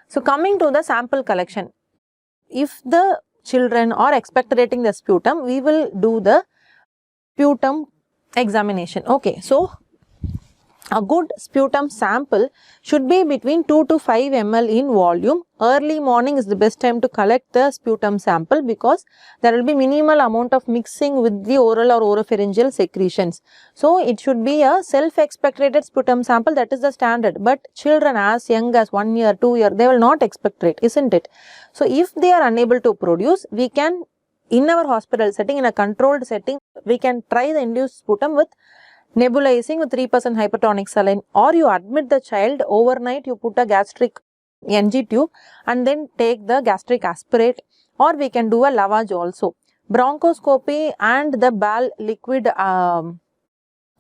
So coming to the sample collection, if the children are expectorating the sputum, we will do the sputum examination. Okay, so a good sputum sample should be between 2 to 5 ml in volume. Early morning is the best time to collect the sputum sample because there will be minimal amount of mixing with the oral or oropharyngeal secretions. So it should be a self-expectorated sputum sample, that is the standard. But children as young as 1 year, 2 year, they will not expectorate, isn't it? So if they are unable to produce, we can, in our hospital setting, in a controlled setting, we can try the induced sputum with nebulizing with 3% hypertonic saline, or you admit the child overnight, you put a gastric NG tube and then take the gastric aspirate, or we can do a lavage also. Bronchoscopy and the BAL liquid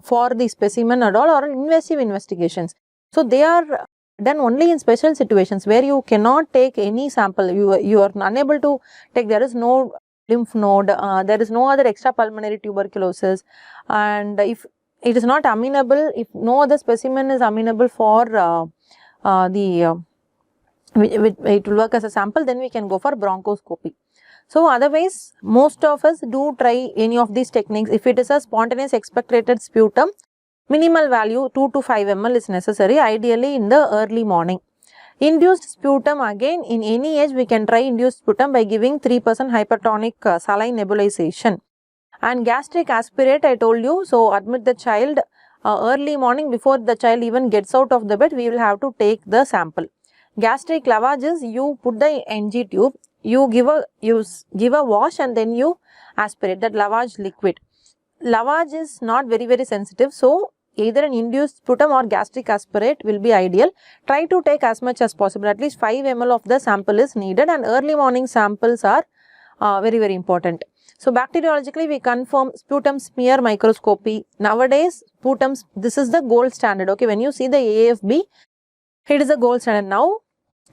for the specimen and all are invasive investigations. So they are done only in special situations where you cannot take any sample, you are unable to take, there is no lymph node, there is no other extrapulmonary tuberculosis, and if it is not amenable, if no other specimen is amenable for it will work as a sample, then we can go for bronchoscopy. So otherwise, most of us do try any of these techniques. If it is a spontaneous expectorated sputum, minimal value 2 to 5 ml is necessary, ideally in the early morning. Induced sputum, again in any age we can try induced sputum by giving 3% hypertonic saline nebulization. And gastric aspirate, I told you, so admit the child early morning before the child even gets out of the bed, we will have to take the sample. Gastric lavage is, you put the NG tube, you give a wash and then you aspirate that lavage liquid. Lavage is not very sensitive, so either an induced sputum or gastric aspirate will be ideal. Try to take as much as possible, at least 5 ml of the sample is needed, and early morning samples are very important. So bacteriologically we confirm sputum smear microscopy. Nowadays sputum, this is the gold standard. Okay, when you see the AFB, it is a gold standard. Now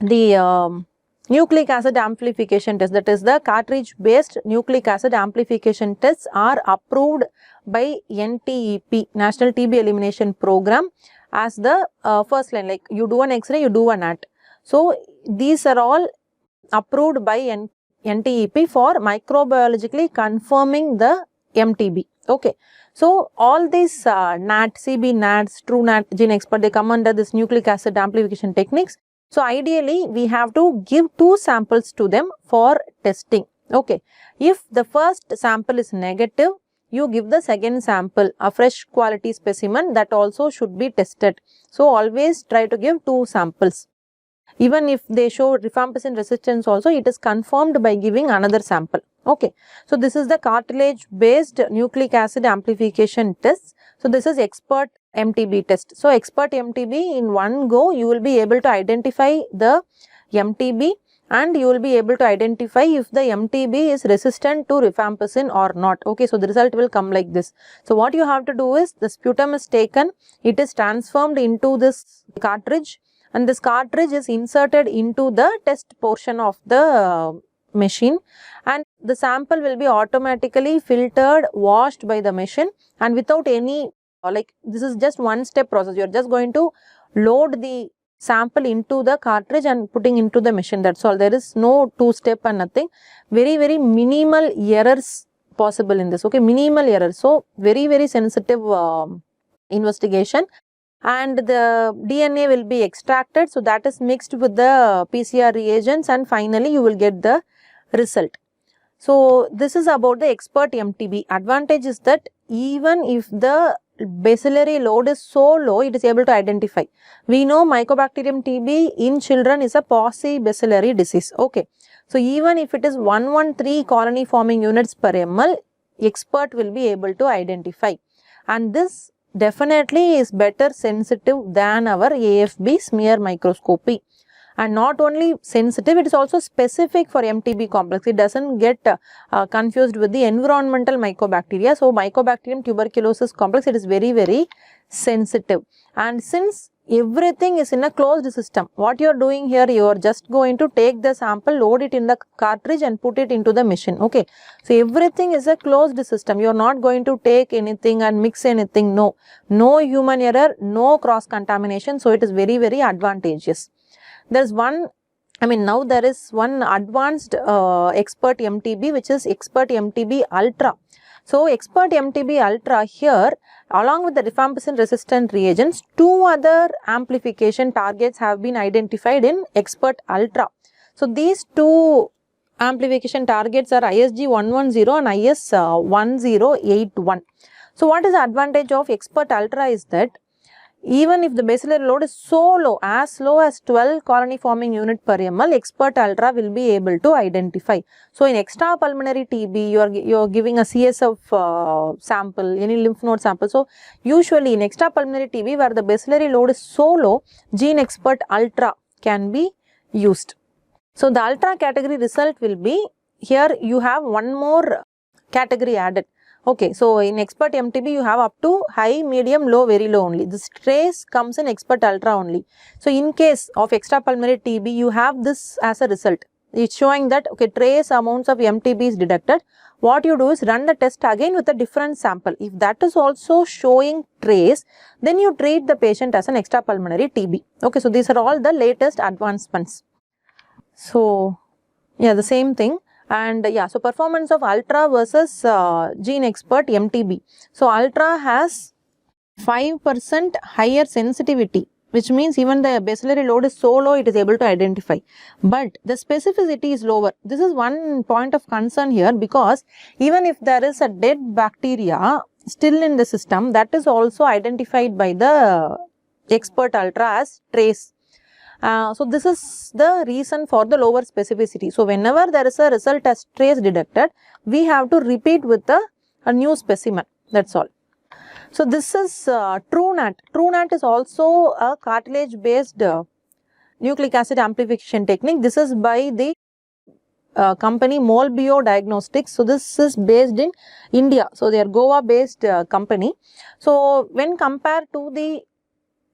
the nucleic acid amplification test, that is the cartridge based nucleic acid amplification tests, are approved by NTEP, National TB Elimination Program, as the first line, like you do an X-ray, you do a NAAT. So these are all approved by NTEP for microbiologically confirming the MTB. Okay, so all these NAAT, CB NAATs, Truenat, GeneXpert, they come under this nucleic acid amplification techniques. So ideally we have to give 2 samples to them for testing. Okay, if the first sample is negative, you give the second sample, a fresh quality specimen, that also should be tested. So always try to give 2 samples. Even if they show rifampicin resistance also, it is confirmed by giving another sample. Okay, so this is the cartilage based nucleic acid amplification test. So this is Xpert MTB test. So Xpert MTB, in one go you will be able to identify the MTB, and you will be able to identify if the MTB is resistant to rifampicin or not. Okay, so the result will come like this. So what you have to do is, the sputum is taken, it is transformed into this cartridge, and this cartridge is inserted into the test portion of the machine, and the sample will be automatically filtered, washed by the machine, and without any, like, this is just one step process. You are just going to load the sample into the cartridge and putting into the machine, that's all. There is no 2-step and nothing. Very minimal errors possible in this. Okay, minimal errors. So very sensitive investigation. And the DNA will be extracted, so that is mixed with the PCR reagents, and finally you will get the result. So this is about the Xpert MTB. Advantage is that even if the bacillary load is so low, it is able to identify. We know Mycobacterium TB in children is a paucibacillary disease. Okay, so even if it is 113 colony forming units per ml, Xpert will be able to identify, and this definitely is better sensitive than our AFB smear microscopy. And not only sensitive, it is also specific for MTB complex. It doesn't get confused with the environmental mycobacteria. So Mycobacterium tuberculosis complex, it is very sensitive. And since everything is in a closed system, what you are doing here, you are just going to take the sample, load it in the cartridge and put it into the machine. Okay, so everything is a closed system. You are not going to take anything and mix anything. No human error, no cross contamination. So it is very advantageous. There is one now there is one advanced Xpert MTB, which is Xpert MTB Ultra. So, Xpert MTB Ultra here, along with the rifampicin resistant reagents, 2 other amplification targets have been identified in Xpert Ultra. So, these 2 amplification targets are ISG 110 and IS 1081. So, what is the advantage of Xpert Ultra is that even if the bacillary load is so low, as low as 12 colony forming unit per ml, Xpert Ultra will be able to identify. So, in extrapulmonary TB, you are giving a CSF sample, any lymph node sample. So, usually in extrapulmonary TB where the bacillary load is so low, Gene Xpert Ultra can be used. So, the Ultra category result will be, here you have one more category added. Okay, so in Xpert MTB you have up to high, medium, low, very low only. This trace comes in Xpert Ultra only. So, in case of extrapulmonary TB, you have this as a result. It's showing that, okay, trace amounts of MTB is detected. What you do is run the test again with a different sample. If that is also showing trace, then you treat the patient as an extrapulmonary TB. Okay, so these are all the latest advancements. So, yeah, the same thing. And yeah, so performance of Ultra versus Gene Xpert MTB. So, Ultra has 5% higher sensitivity, which means even the bacillary load is so low, it is able to identify. But the specificity is lower. This is one point of concern here, because even if there is a dead bacteria still in the system, that is also identified by the Xpert Ultra as trace. So, this is the reason for the lower specificity. So, whenever there is a result as trace detected, we have to repeat with a new specimen, that is all. So, this is Truenat. Truenat is also a cartilage based nucleic acid amplification technique. This is by the company Molbio Diagnostics. So, this is based in India. So, they are Goa based company. So, when compared to the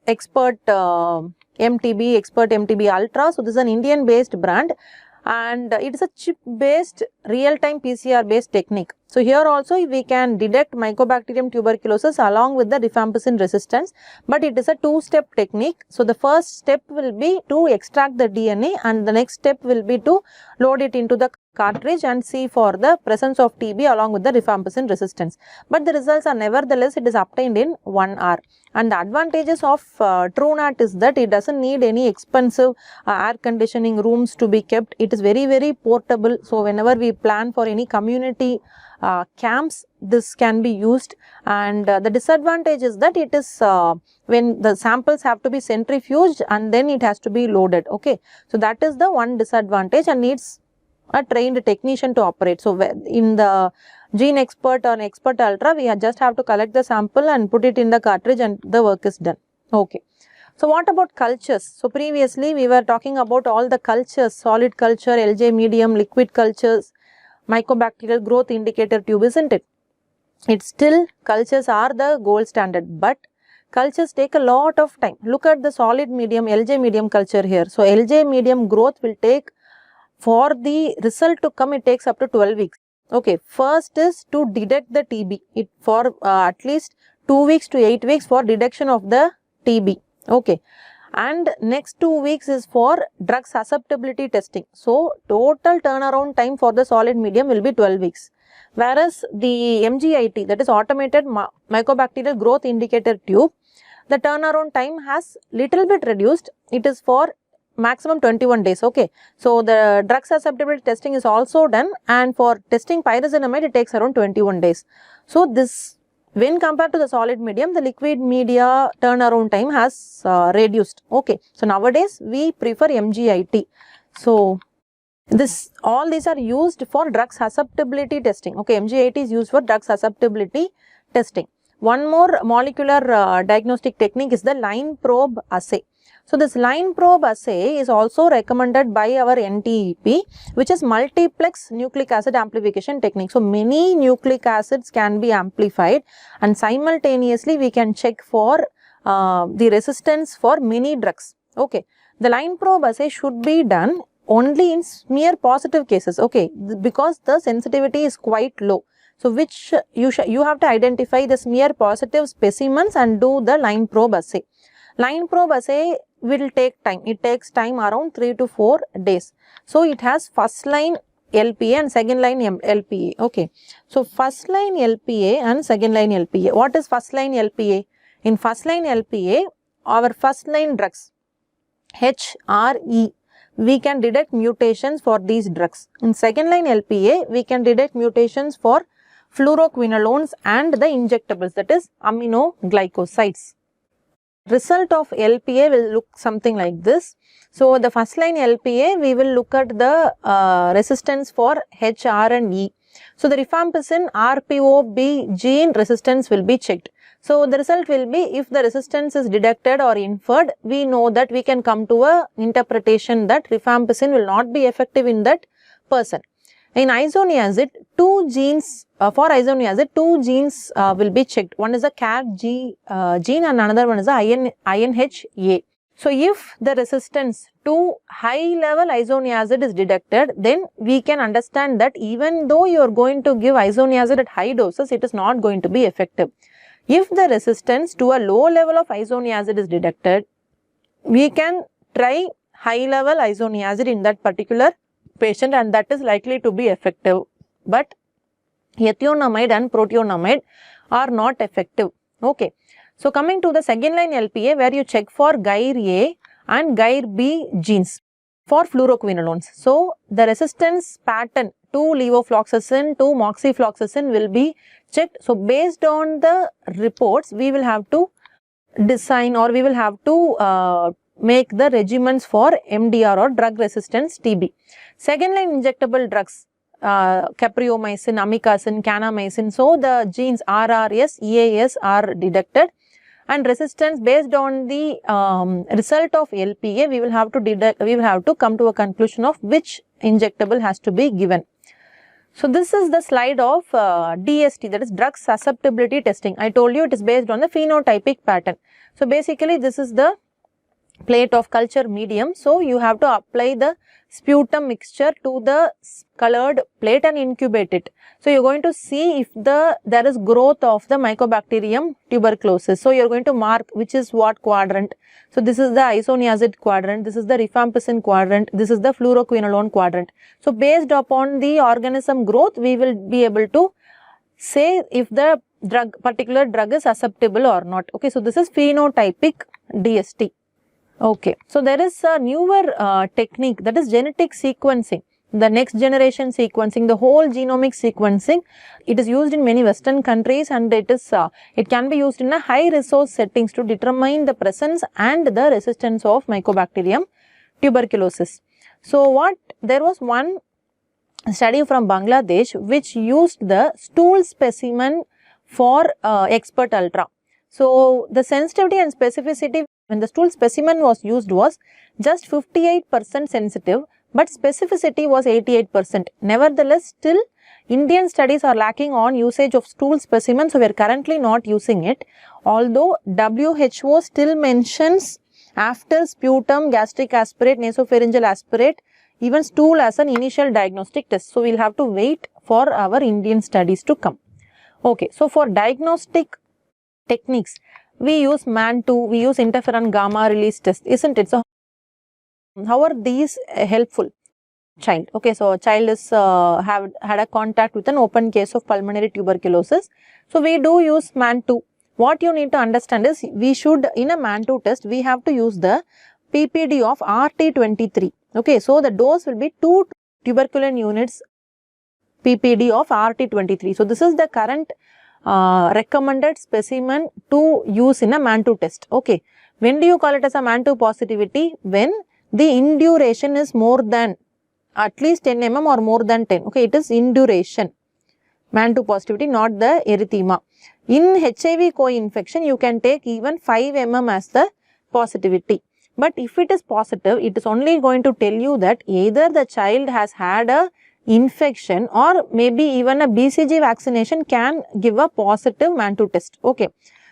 Xpert MTB, Xpert MTB Ultra. So, this is an Indian based brand and it is a chip based real time PCR based technique. So, here also we can detect Mycobacterium tuberculosis along with the rifampicin resistance, but it is a 2-step technique. So, the first step will be to extract the DNA and the next step will be to load it into the cartridge and see for the presence of TB along with the rifampicin resistance. But the results are nevertheless, it is obtained in 1 hour. And the advantages of Truenat is that it does not need any expensive air conditioning rooms to be kept. It is very, very portable. So, whenever we plan for any community camps, this can be used. And the disadvantage is that it is when the samples have to be centrifuged and then it has to be loaded. Okay, so that is the one disadvantage and needs a trained technician to operate. So, in the Gene Xpert or Xpert Ultra, we just have to collect the sample and put it in the cartridge and the work is done. Okay. So, what about cultures? So, previously we were talking about all the cultures, solid culture, LJ medium, liquid cultures, mycobacterial growth indicator tube, isn't it? It's still, cultures are the gold standard, but cultures take a lot of time. Look at the solid medium, LJ medium culture here. So, LJ medium growth will take, for the result to come, it takes up to 12 weeks. Okay, first is to detect the TB, it for at least 2 weeks to 8 weeks for detection of the TB. Okay, and next 2 weeks is for drug susceptibility testing. So, total turnaround time for the solid medium will be 12 weeks. Whereas, the MGIT, that is automated mycobacterial growth indicator tube, the turnaround time has little bit reduced. It is for maximum 21 days. Okay, so the drug susceptibility testing is also done, and for testing pyrazinamide it takes around 21 days. So, this, when compared to the solid medium, the liquid media turnaround time has reduced. Okay, so nowadays we prefer MGIT. So, all these are used for drug susceptibility testing. Okay, MGIT is used for drug susceptibility testing. One more molecular diagnostic technique is the line probe assay. So, this line probe assay is also recommended by our NTEP, which is multiplex nucleic acid amplification technique. So, many nucleic acids can be amplified and simultaneously we can check for the resistance for many drugs. Okay, the line probe assay should be done only in smear positive cases. Okay, because the sensitivity is quite low. So, which you have to identify the smear positive specimens and do the line probe assay. Line probe assay will take time. It takes time around 3 to 4 days. So it has first line LPA and second line LPA. Okay. So first line LPA and second line LPA. What is first line LPA? In first line LPA, our first line drugs H, R, E, we can detect mutations for these drugs. In second line LPA, we can detect mutations for fluoroquinolones and the injectables, that is aminoglycosides. Result of LPA will look something like this. So the first line LPA, we will look at the resistance for H, R and E. So the rifampicin RPOB gene resistance will be checked. So the result will be, if the resistance is detected or inferred, we know that we can come to a interpretation that rifampicin will not be effective in that person. In isoniazid, two genes will be checked. One is a CAT gene and another one is a INHA. So if the resistance to high level isoniazid is detected, then we can understand that even though you are going to give isoniazid at high doses, it is not going to be effective. If the resistance to a low level of isoniazid is detected, we can try high level isoniazid in that particular patient and that is likely to be effective. But ethionamide and proteonamide are not effective. Okay. So coming to the second line LPA, where you check for GIR-A and GIR-B genes for fluoroquinolones. So the resistance pattern to levofloxacin, to moxifloxacin will be checked. So based on the reports, we will have to design or we will have to make the regimens for MDR or drug resistance TB. Second line injectable drugs, capreomycin, amikacin, kanamycin. So the genes RRS, EAS are detected, and resistance based on the result of LPA, we will have to come to a conclusion of which injectable has to be given. So this is the slide of DST, that is drug susceptibility testing. I told you it is based on the phenotypic pattern. So basically this is the plate of culture medium. So you have to apply the sputum mixture to the colored plate and incubate it. So you are going to see if there is growth of the Mycobacterium tuberculosis. So you are going to mark which is what quadrant. So this is the isoniazid quadrant, this is the rifampicin quadrant, this is the fluoroquinolone quadrant. So based upon the organism growth, we will be able to say if the particular drug is susceptible or not. Okay, so this is phenotypic DST. Okay, so there is a newer technique, that is genetic sequencing, the next generation sequencing, the whole genomic sequencing. It is used in many Western countries and it can be used in a high resource settings to determine the presence and the resistance of Mycobacterium tuberculosis. So there was one study from Bangladesh which used the stool specimen for Xpert Ultra. So the sensitivity and specificity when the stool specimen was used was just 58% sensitive, but specificity was 88%. Nevertheless, still Indian studies are lacking on usage of stool specimen, so we are currently not using it. Although WHO still mentions after sputum, gastric aspirate, nasopharyngeal aspirate, even stool as an initial diagnostic test. So we will have to wait for our Indian studies to come. Okay, so for diagnostic techniques, we use Mantoux, we use interferon gamma release test, isn't it? So how are these helpful? Child. Okay, so a child is had a contact with an open case of pulmonary tuberculosis. So we do use Mantoux. What you need to understand is we should, in a Mantoux test, we have to use the PPD of RT23. Okay, so the dose will be 2 tuberculin units PPD of RT23. So this is the current recommended specimen to use in a Mantoux test. Okay, when do you call it as a Mantoux positivity? When the induration is more than at least 10 mm or more than 10. Okay, it is induration. Mantoux positivity, not the erythema. In HIV co-infection, you can take even 5 mm as the positivity. But if it is positive, it is only going to tell you that either the child has had a infection or maybe even a BCG vaccination can give a positive Mantoux test. Okay.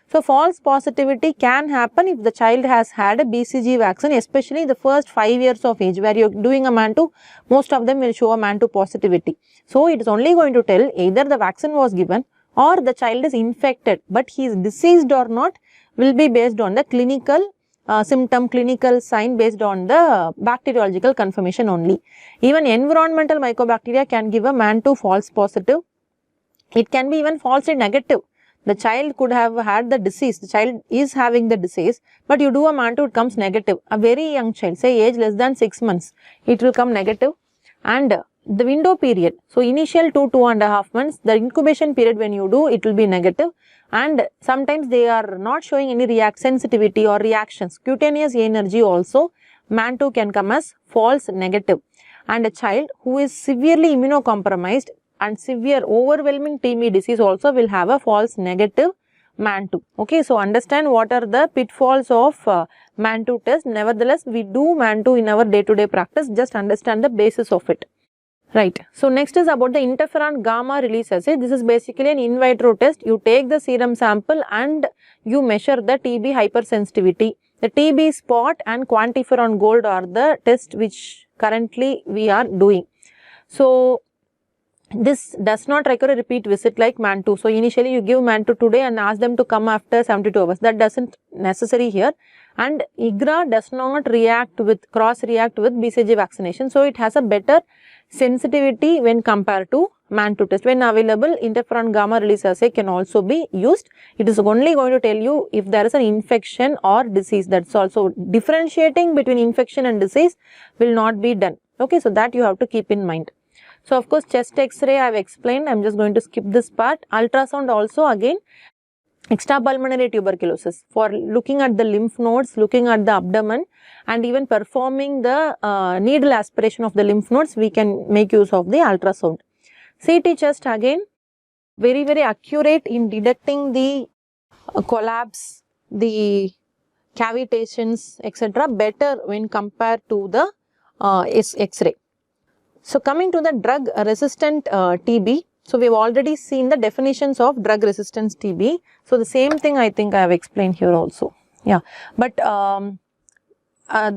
So false positivity can happen if the child has had a BCG vaccine, especially the first 5 years of age where you are doing a Mantoux, most of them will show a Mantoux positivity. So it is only going to tell either the vaccine was given or the child is infected, but he is deceased or not will be based on the clinical symptom, clinical sign based on the bacteriological confirmation only. Even environmental mycobacteria can give a Mantoux false positive. It can be even falsely negative. The child could have had the disease, the child is having the disease, but you do a Mantoux, it comes negative. A very young child, say age less than 6 months, it will come negative. And the window period, so initial 2.5 months, the incubation period when you do, it will be negative. And sometimes they are not showing any sensitivity or reactions. Cutaneous energy also, Mantoux can come as false negative. And a child who is severely immunocompromised and severe overwhelming TB disease also will have a false negative Mantoux. Okay, so understand what are the pitfalls of Mantoux test. Nevertheless, we do Mantoux in our day-to-day practice. Just understand the basis of it. Right. So next is about the interferon gamma release assay. This is basically an in vitro test. You take the serum sample and you measure the TB hypersensitivity. The TB spot and quantiferon gold are the tests which currently we are doing. So this does not require a repeat visit like Mantoux. So initially you give Mantoux today and ask them to come after 72 hours. That doesn't necessary here. And IGRA does not cross-react with BCG vaccination. So it has a better sensitivity when compared to Mantoux test. When available, interferon gamma release assay can also be used. It is only going to tell you if there is an infection or disease. That's also differentiating between infection and disease will not be done. Okay, so that you have to keep in mind. So of course, chest X-ray I have explained. I am just going to skip this part. Ultrasound also again, extrapulmonary tuberculosis for looking at the lymph nodes, looking at the abdomen, and even performing the needle aspiration of the lymph nodes, we can make use of the ultrasound. CT chest again, very accurate in detecting the collapse, the cavitations, etc. better when compared to the X-ray. So coming to the drug resistant TB, so we have already seen the definitions of drug resistance TB. So the same thing I think I have explained here also. Yeah, but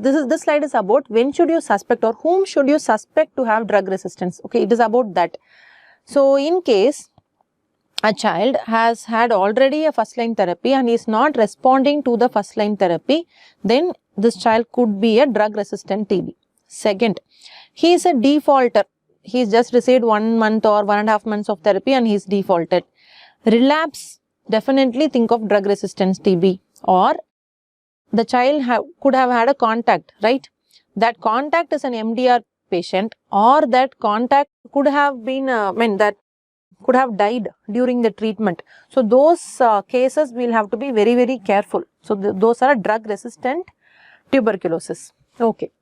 this slide is about when should you suspect or whom should you suspect to have drug resistance. Okay, it is about that. So in case a child has had already a first line therapy and is not responding to the first line therapy, then this child could be a drug resistant TB. Second, he is a defaulter. He has just received 1 month or 1.5 months of therapy and he is defaulted. Relapse, definitely think of drug resistance TB. Or the child could have had a contact, right? That contact is an MDR patient, or that contact could have been, that could have died during the treatment. So those cases we will have to be very careful. So those are drug resistant tuberculosis. Okay.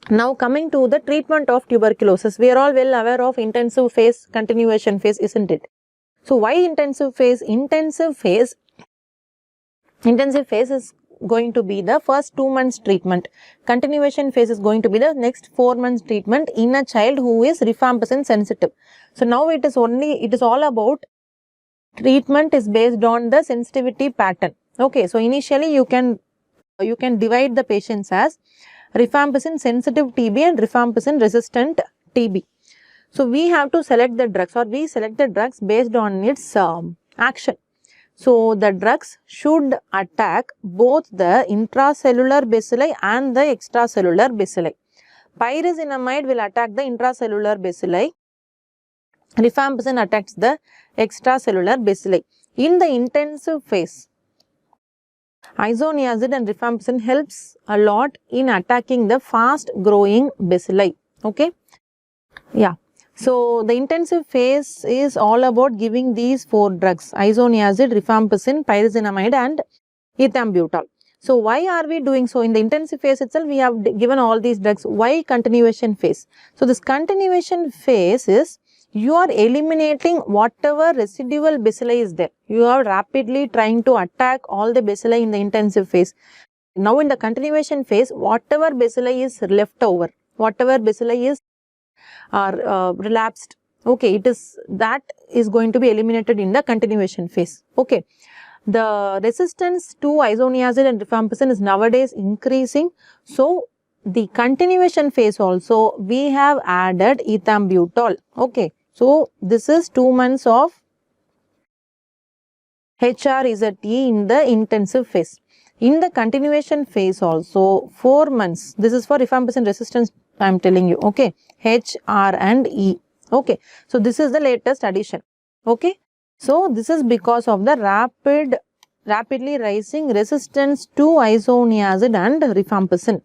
Now coming to the treatment of tuberculosis, we are all well aware of intensive phase, continuation phase, isn't it? So why intensive phase? Intensive phase is going to be the first 2 months treatment. Continuation phase is going to be the next 4 months treatment in a child who is rifampicin sensitive. So now it is all about treatment is based on the sensitivity pattern. Okay, so initially you can divide the patients as rifampicin sensitive TB and rifampicin resistant TB. So we have to select the drugs, or we select the drugs based on its action. So the drugs should attack both the intracellular bacilli and the extracellular bacilli. Pyrazinamide will attack the intracellular bacilli. Rifampicin attacks the extracellular bacilli. In the intensive phase, isoniazid and rifampicin helps a lot in attacking the fast growing bacilli. Okay. Yeah. So the intensive phase is all about giving these 4 drugs: isoniazid, rifampicin, pyrazinamide and ethambutol. So why are we doing so? In the intensive phase itself, we have given all these drugs. Why continuation phase? So this continuation phase is you are eliminating whatever residual bacilli is there. You are rapidly trying to attack all the bacilli in the intensive phase. Now in the continuation phase, whatever bacilli is left over, whatever bacilli is relapsed, okay, that is going to be eliminated in the continuation phase. Okay. The resistance to isoniazid and rifampicin is nowadays increasing. So the continuation phase also we have added ethambutol. Okay. So this is 2 months of HRZT in the intensive phase. In the continuation phase also, 4 months, this is for rifampicin resistance, I am telling you, okay, H, R and E, okay. So, this is the latest addition, okay. So, this is because of the rapidly rising resistance to isoniazid and rifampicin,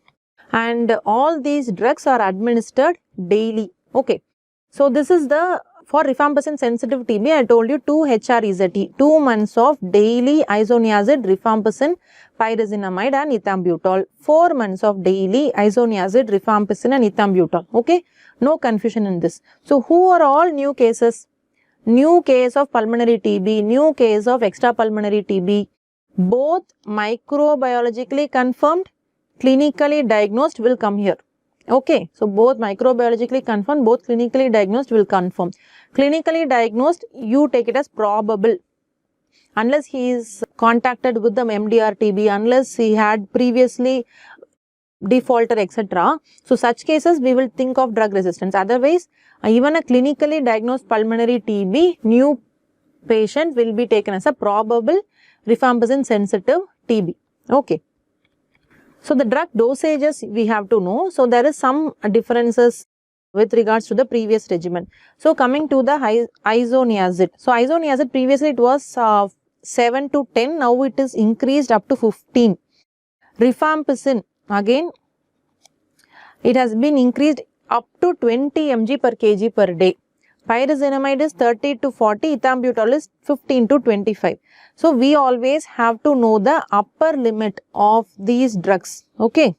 and all these drugs are administered daily, okay. So, this is the for rifampicin sensitive TB, I told you 2 HREZT, 2 months of daily isoniazid, rifampicin, pyrazinamide and ethambutol, 4 months of daily isoniazid, rifampicin and ethambutol, okay. No confusion in this. So, who are all new cases? New case of pulmonary TB, new case of extrapulmonary TB, both microbiologically confirmed, clinically diagnosed will come here. Okay, so both microbiologically confirmed, both clinically diagnosed will confirm. Clinically diagnosed, you take it as probable. Unless he is contacted with the MDR-TB, unless he had previously defaulter, etc. So, such cases we will think of drug resistance. Otherwise, even a clinically diagnosed pulmonary TB, new patient will be taken as a probable rifampicin sensitive TB. Okay. So, the drug dosages we have to know. So, there is some differences with regards to the previous regimen. So, coming to the isoniazid. So, isoniazid previously it was 7 to 10, now it is increased up to 15. Rifampicin again it has been increased up to 20 mg per kg per day. Pyrazinamide is 30 to 40, ethambutol is 15 to 25. So, we always have to know the upper limit of these drugs, okay,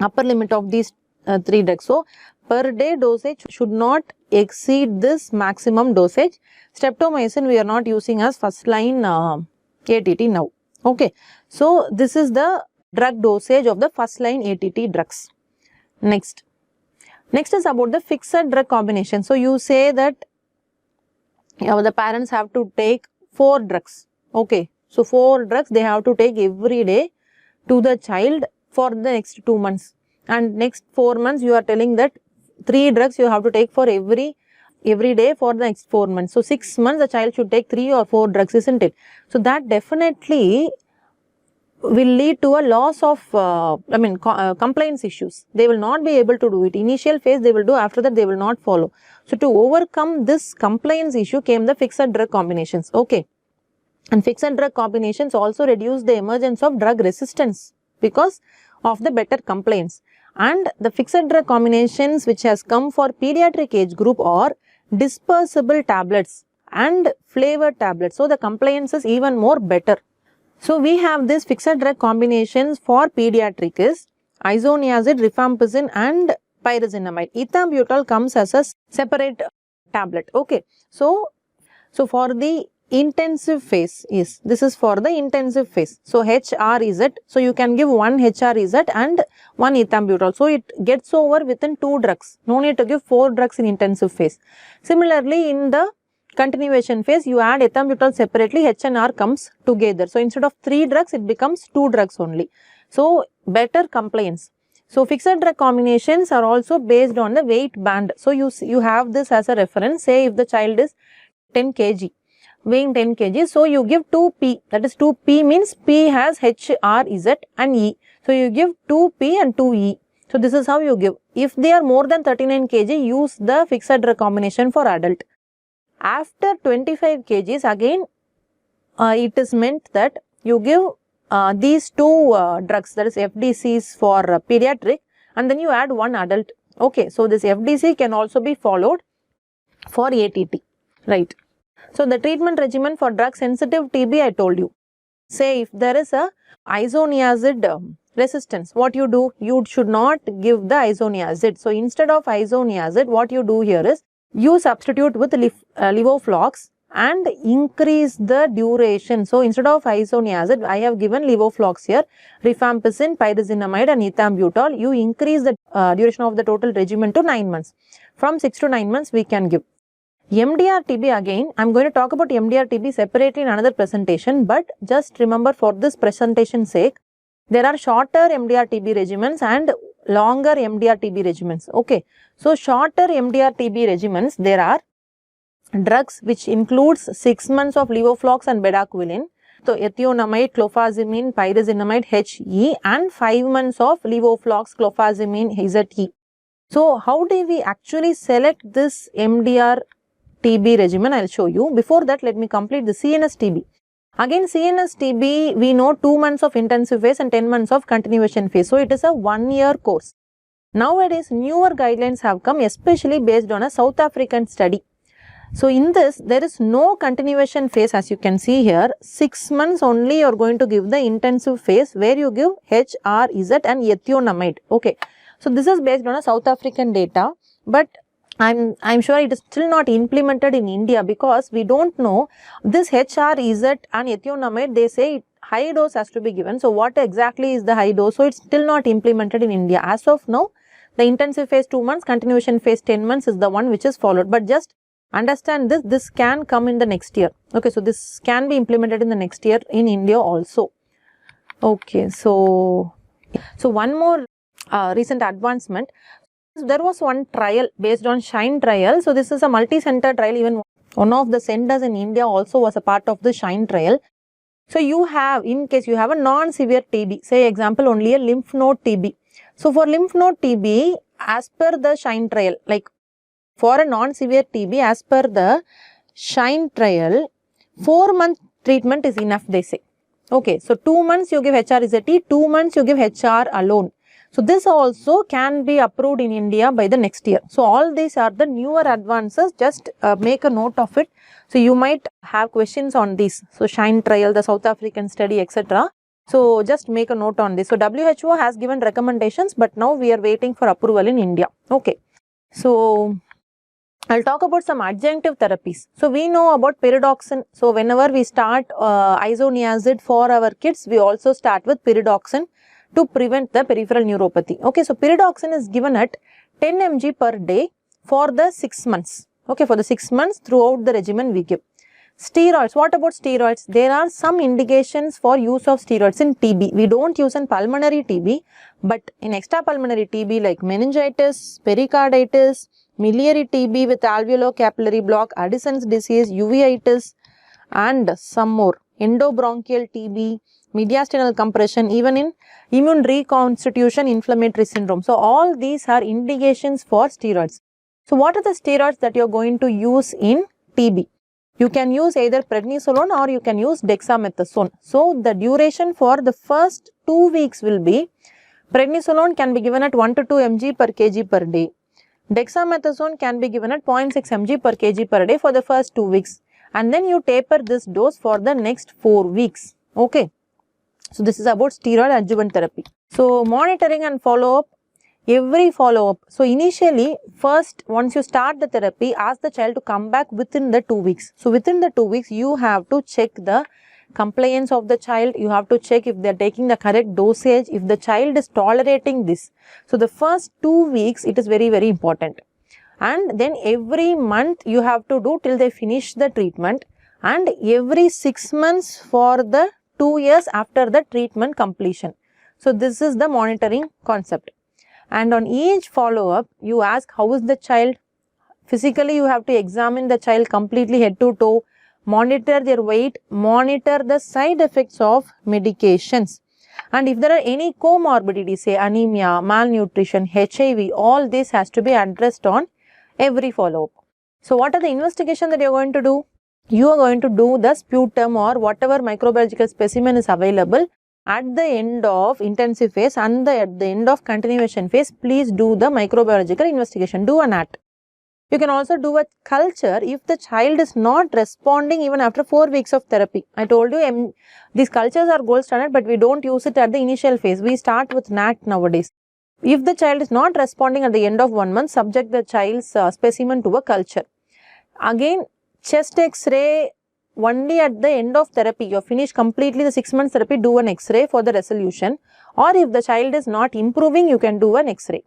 upper limit of these 3 drugs. So, per day dosage should not exceed this maximum dosage. Streptomycin we are not using as first line ATT now, okay. So, this is the drug dosage of the first line ATT drugs. Next is about the fixed drug combination. So, you say that the parents have to take 4 drugs, okay. So, 4 drugs they have to take every day to the child for the next 2 months, and next 4 months you are telling that 3 drugs you have to take for every day for the next 4 months. So, 6 months the child should take 3 or 4 drugs, isn't it? So, that definitely will lead to a loss of compliance issues. They will not be able to do it. Initial phase they will do, after that they will not follow. So, to overcome this compliance issue came the fixed drug combinations, okay. And fixed drug combinations also reduce the emergence of drug resistance because of the better compliance. And the fixed drug combinations which has come for pediatric age group are dispersible tablets and flavored tablets. So, the compliance is even more better. So, we have this fixed drug combinations for pediatric is isoniazid, rifampicin and pyrazinamide. Ethambutol comes as a separate tablet, okay. So, for the intensive phase is, this is for the intensive phase. So, HREZ, so you can give 1 HREZ and 1 ethambutol. So, it gets over within 2 drugs. No need to give 4 drugs in intensive phase. Similarly, in the continuation phase, you add ethambutol separately, H and R comes together. So, instead of 3 drugs, it becomes 2 drugs only. So, better compliance. So, fixed drug combinations are also based on the weight band. So, you have this as a reference. Say if the child is 10 kg, weighing 10 kg. So, you give 2P, that is 2P means P has H, R, Z and E. So, you give 2P and 2E. So, this is how you give. If they are more than 39 kg, use the fixed drug combination for adult. After 25 kgs, again it is meant that you give these 2 drugs, that is FDCs for pediatric, and then you add 1 adult. Okay, so this FDC can also be followed for ATT, right. So, the treatment regimen for drug sensitive TB I told you. Say if there is a isoniazid resistance, what you do? You should not give the isoniazid. So, instead of isoniazid, what you do here is you substitute with levoflox and increase the duration. So, instead of isoniazid, I have given levoflox here, rifampicin, pyrazinamide and ethambutol. You increase the duration of the total regimen to 9 months. From 6 to 9 months we can give. MDR-TB again, I am going to talk about MDR-TB separately in another presentation, but just remember for this presentation sake, there are shorter MDR-TB regimens and longer MDR-TB regimens, okay. So, shorter MDR-TB regimens, there are drugs which includes 6 months of levoflox and bedaquiline, So ethionamide, clofazimine, pyrazinamide, HE, and 5 months of levoflox, clofazimine, ZE. So how do we actually select this MDR-TB regimen? I'll show you. Before that, let me complete the CNS-TB. Again, CNS-TB, we know 2 months of intensive phase and 10 months of continuation phase. So it is a 1-year course. Nowadays, newer guidelines have come, especially based on a South African study. So in this, there is no continuation phase, as you can see here. 6 months only you are going to give the intensive phase, where you give HRZ and ethionamide. Okay. So this is based on a South African data, but I'm sure it is still not implemented in India, because we don't know this HRZ and ethionamide. They say high dose has to be given. So what exactly is the high dose? So it's still not implemented in India. As of now, the intensive phase 2 months, continuation phase 10 months is the one which is followed. But just understand this can come in the next year. Okay, so this can be implemented in the next year in India also. Okay, so one more recent advancement. There was one trial based on SHINE trial. So this is a multi-center trial. Even one of the centers in India also was a part of the SHINE trial. So you have, in case you have a non-severe TB, say example only a lymph node TB. So for lymph node TB, as per the SHINE trial, like for a non-severe TB, as per the SHINE trial, 4-month treatment is enough, they say. Okay, so 2 months you give HRZT, 2 months you give HR alone. So this also can be approved in India by the next year. So all these are the newer advances. Just make a note of it. So you might have questions on this. So SHINE trial, the South African study, etc. So just make a note on this. So WHO has given recommendations, but now we are waiting for approval in India. Okay. So I'll talk about some adjunctive therapies. So we know about pyridoxine. So whenever we start isoniazid for our kids, we also start with pyridoxine to prevent the peripheral neuropathy. Okay, so pyridoxine is given at 10 mg per day for the 6 months. Okay, for the 6 months throughout the regimen we give. Steroids, what about steroids? There are some indications for use of steroids in TB. We don't use in pulmonary TB, but in extrapulmonary TB like meningitis, pericarditis, miliary TB with alveolo-capillary block, Addison's disease, uveitis, and some more. Endobronchial TB, mediastinal compression, even in immune reconstitution inflammatory syndrome. So all these are indications for steroids. So what are the steroids that you are going to use in TB? You can use either prednisolone or you can use dexamethasone. So the duration for the first 2 weeks will be, prednisolone can be given at 1 to 2 mg per kg per day. Dexamethasone can be given at 0.6 mg per kg per day for the first 2 weeks. And then you taper this dose for the next 4 weeks. Okay. So this is about steroid adjuvant therapy. So monitoring and follow-up, every follow-up. So initially, first once you start the therapy, ask the child to come back within the 2 weeks. So within the 2 weeks, you have to check the compliance of the child. You have to check if they are taking the correct dosage, if the child is tolerating this. So the first 2 weeks, it is very, very important. And then every month you have to do till they finish the treatment, and every 6 months for the 2 years after the treatment completion. So this is the monitoring concept. And on each follow-up, you ask how is the child. Physically, you have to examine the child completely head to toe, monitor their weight, monitor the side effects of medications. And if there are any comorbidities, say anemia, malnutrition, HIV, all this has to be addressed on every follow-up. So what are the investigations that you are going to do? You are going to do the sputum or whatever microbiological specimen is available at the end of intensive phase and at the end of continuation phase. Please do the microbiological investigation. Do a NAAT. You can also do a culture if the child is not responding even after 4 weeks of therapy. I told you these cultures are gold standard, but we don't use it at the initial phase. We start with NAAT nowadays. If the child is not responding at the end of 1 month, subject the child's specimen to a culture. Again, chest X-ray only at the end of therapy. You have finished completely the 6 months therapy, do an X-ray for the resolution. Or if the child is not improving, you can do an X-ray.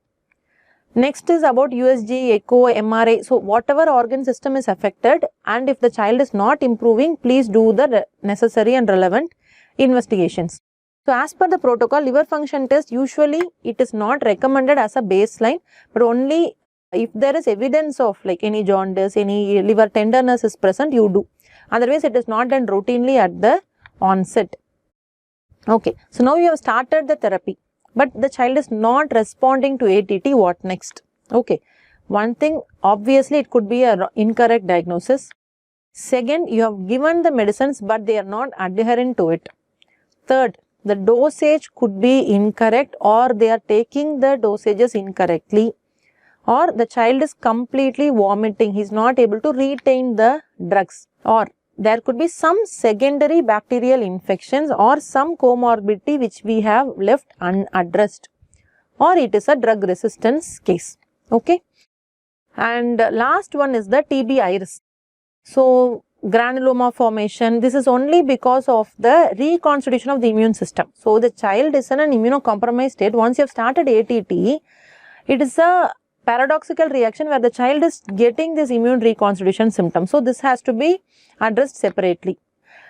Next is about USG, echo, MRI. So whatever organ system is affected, and if the child is not improving, please do the necessary and relevant investigations. So as per the protocol, liver function test, usually it is not recommended as a baseline, but only if there is evidence of like any jaundice, any liver tenderness is present, you do. Otherwise, it is not done routinely at the onset. Okay, so now you have started the therapy, but the child is not responding to ATT. What next? Okay, one thing, obviously it could be an incorrect diagnosis. Second, you have given the medicines but they are not adherent to it. Third, the dosage could be incorrect, or they are taking the dosages incorrectly, or the child is completely vomiting, he is not able to retain the drugs, or there could be some secondary bacterial infections or some comorbidity which we have left unaddressed, or it is a drug resistance case. Okay. And last one is the TB iris. So, granuloma formation, this is only because of the reconstitution of the immune system. So, the child is in an immunocompromised state. Once you have started ATT, it is a paradoxical reaction where the child is getting this immune reconstitution symptom. So, this has to be addressed separately.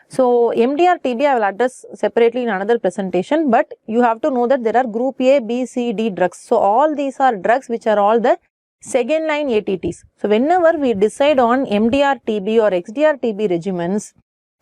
So, MDR-TB I will address separately in another presentation, but you have to know that there are group A, B, C, D drugs. So, all these are drugs which are all the second line ATTs. So, whenever we decide on MDR-TB or XDR-TB regimens,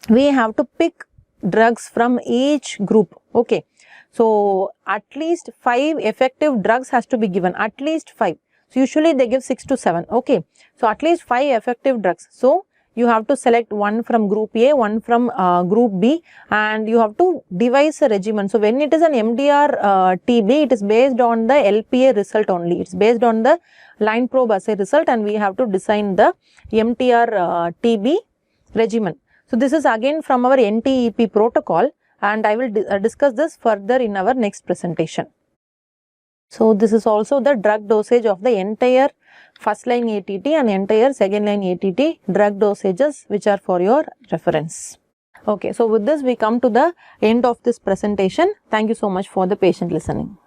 we have to pick drugs from each group. Okay. So, at least 5 effective drugs has to be given, at least 5. So, usually they give 6 to 7. Okay. So, at least 5 effective drugs. So, you have to select one from group A, one from group B, and you have to devise a regimen. So, when it is an MDR-TB, it is based on the LPA result only. It is based on the line probe assay result, and we have to design the MDR-TB regimen. So, this is again from our NTEP protocol, and I will discuss this further in our next presentation. So, this is also the drug dosage of the entire first line ATT and entire second line ATT drug dosages which are for your reference. Okay, so with this we come to the end of this presentation. Thank you so much for the patient listening.